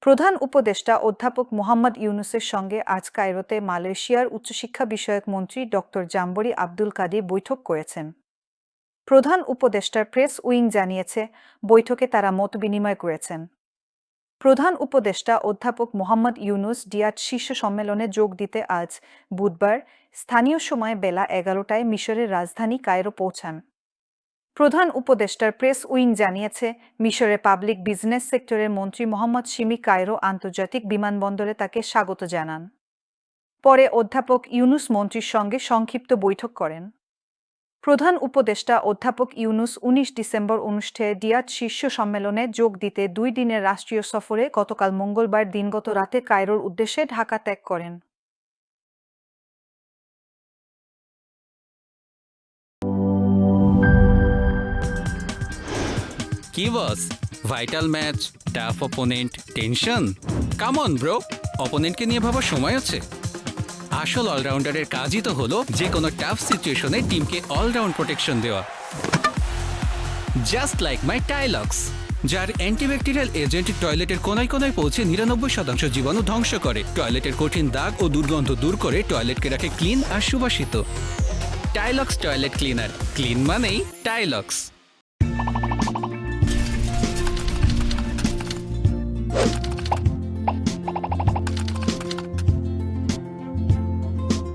প্রধান উপদেষ্টা অধ্যাপক মোহাম্মদ ইউনূসের সঙ্গে আজ কায়রোতে মালয়েশিয়ার উচ্চশিক্ষা বিষয়ক মন্ত্রী ডক্টর জাম্বরী আব্দুল কাদির বৈঠক করেছেন। প্রধান উপদেষ্টার প্রেস উইং জানিয়েছে, বৈঠকে তারা মতবিনিময় করেছেন। প্রধান উপদেষ্টা অধ্যাপক মোহাম্মদ ইউনূস ডিয়াট শীর্ষ সম্মেলনে যোগ দিতে আজ বুধবার স্থানীয় সময় বেলা 11টায় মিশরের রাজধানী কায়রো পৌঁছান। প্রধান উপদেষ্টার প্রেস উইং জানিয়েছে, মিশরের পাবলিক বিজনেস সেক্টরের মন্ত্রী মোহাম্মদ শিমি কায়রো আন্তর্জাতিক বিমানবন্দরে তাকে স্বাগত জানান। পরে অধ্যাপক ইউনূস মন্ত্রীর সঙ্গে সংক্ষিপ্ত বৈঠক করেন। প্রধান উপদেষ্টা অধ্যাপক ইউনূস 19 ডিসেম্বর অনুষ্ঠেয় ডিয়াট শীর্ষ সম্মেলনে যোগ দিতে 2 দিনের রাষ্ট্রীয় সফরে গতকাল মঙ্গলবার দিনগত রাতে কায়রোর উদ্দেশ্যে ঢাকা ত্যাগ করেন। কি boss, vital match, tough opponent, tension? Come on bro, অপোনেন্টকে নিয়ে ভাবার সময় আছে। আসল অলরাউন্ডারের কাজই তো হলো যে কোনো টাফ সিচুয়েশনে টিমকে অলরাউন্ড প্রোটেকশন দেওয়া। জাস্ট লাইক মাই টাইলক্স, যার অ্যান্টিব্যাকটেরিয়াল এজেন্ট টয়লেটের কোনায় কোনায় পৌঁছে 99% জীবাণু ধ্বংস করে, টয়লেটের কঠিন দাগ ও দুর্গন্ধ দূর করে টয়লেটকে রাখে ক্লিন আর সুবাসিত। টাইলক্স টয়লেট ক্লিনার, ক্লিন মানেই টাইলক্স।